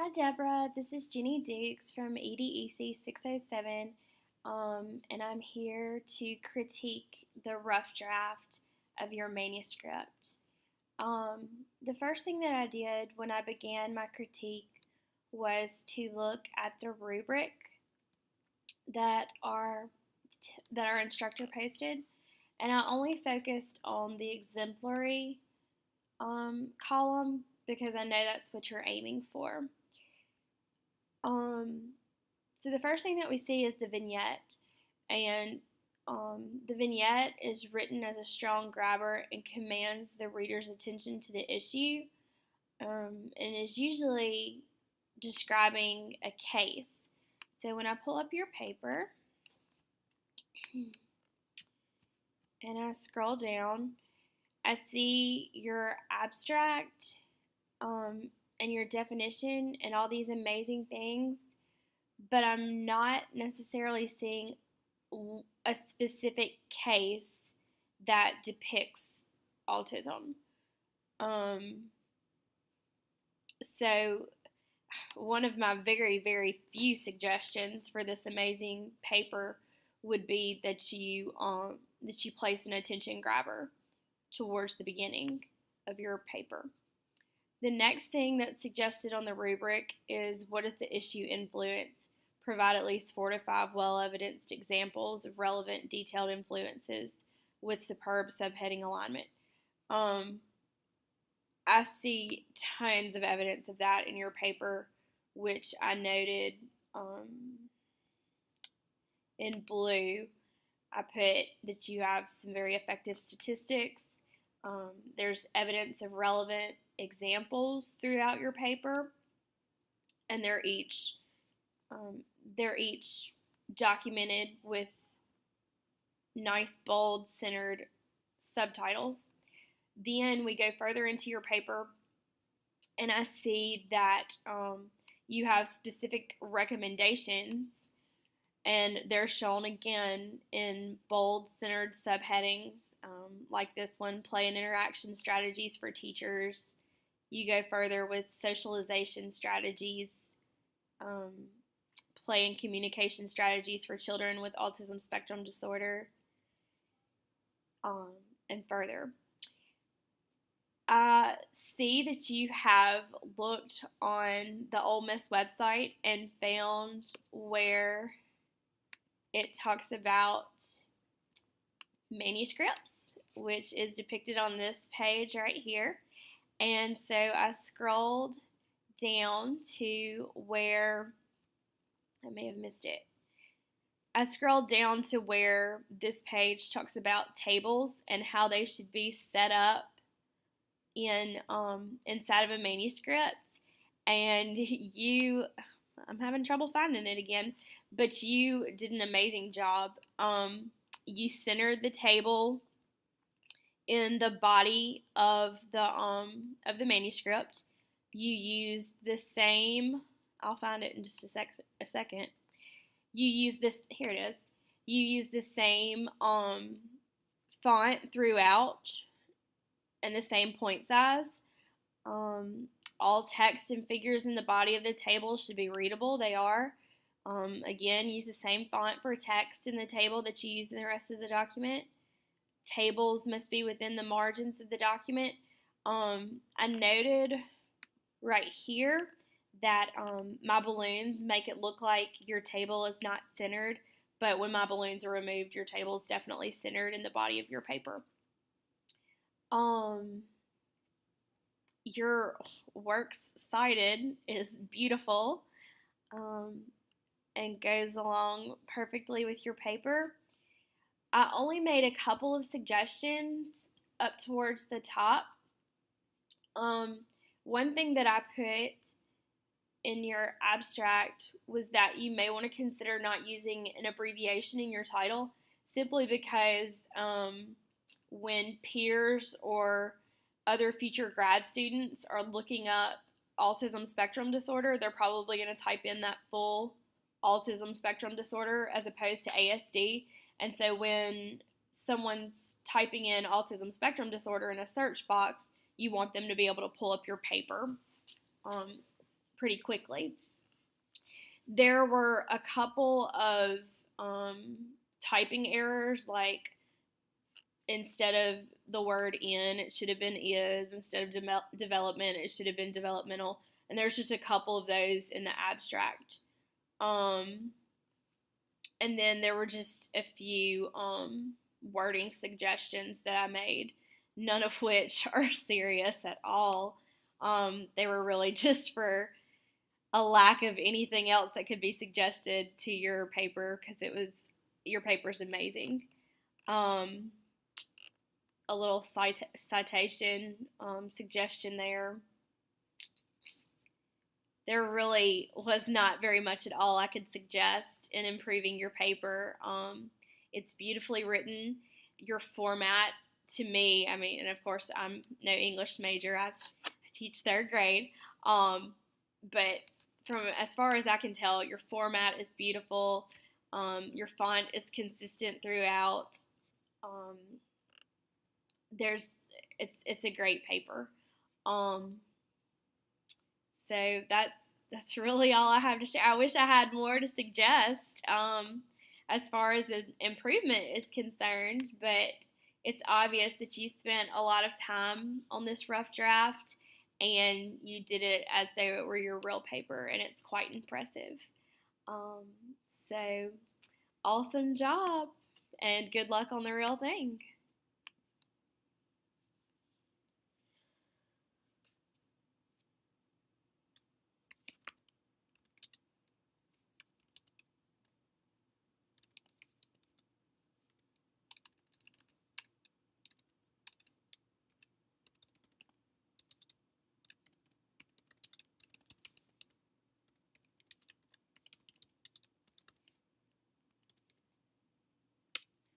Hi Deborah, this is Jenny Dukes from EDEC 607, and I'm here to critique the rough draft of your manuscript. The first thing that I did when I began my critique was to look at the rubric that our instructor posted, and I only focused on the exemplary column because I know that's what you're aiming for. So the first thing that we see is the vignette, and the vignette is written as a strong grabber and commands the reader's attention to the issue, and is usually describing a case. So when I pull up your paper and I scroll down, I see your abstract and your definition and all these amazing things, but I'm not necessarily seeing a specific case that depicts autism. So one of my very, very few suggestions for this amazing paper would be that you place an attention grabber towards the beginning of your paper. The next thing that's suggested on the rubric is what does the issue influence? Provide at least 4 to 5 well-evidenced examples of relevant detailed influences with superb subheading alignment. I see tons of evidence of that in your paper, which I noted in blue. I put that you have some very effective statistics. There's evidence of relevant examples throughout your paper, and they're each documented with nice, bold, centered subtitles. Then we go further into your paper, and I see that you have specific recommendations, and they're shown again in bold, centered subheadings, like this one, play and interaction strategies for teachers. You go further with socialization strategies, play and communication strategies for children with autism spectrum disorder, and further. I see that you have looked on the Ole Miss website and found where it talks about manuscripts, which is depicted on this page right here. And so I scrolled down to where, I may have missed it. I scrolled down to where this page talks about tables and how they should be set up inside of a manuscript. And I'm having trouble finding it again, but you did an amazing job. You centered the table in the body of the manuscript. You used the same, I'll find it in just a second. You use this, here it is. You use the same font throughout and the same point size. All text and figures in the body of the table should be readable. They are. Again, use the same font for text in the table that you use in the rest of the document. Tables must be within the margins of the document. I noted right here that my balloons make it look like your table is not centered, but when my balloons are removed, your table is definitely centered in the body of your paper. Your works cited is beautiful and goes along perfectly with your paper. I only made a couple of suggestions up towards the top. One thing that I put in your abstract was that you may want to consider not using an abbreviation in your title, simply because when peers or other future grad students are looking up autism spectrum disorder, they're probably going to type in that full autism spectrum disorder as opposed to ASD. And so when someone's typing in autism spectrum disorder in a search box, you want them to be able to pull up your paper. pretty quickly. There were a couple of typing errors, like instead of the word in, it should have been is. Instead of development, it should have been developmental. And there's just a couple of those in the abstract. And then there were just a few wording suggestions that I made, none of which are serious at all. They were really just for a lack of anything else that could be suggested to your paper, because your paper's amazing. A little citation suggestion there. There really was not very much at all I could suggest in improving your paper. It's beautifully written. Your format, to me, I mean, and of course I'm no English major. I teach third grade. But from as far as I can tell, your format is beautiful. Your font is consistent throughout. It's a great paper. So that's really all I have to share. I wish I had more to suggest as far as an improvement is concerned, but it's obvious that you spent a lot of time on this rough draft and you did it as though it were your real paper, and it's quite impressive. So awesome job, and good luck on the real thing.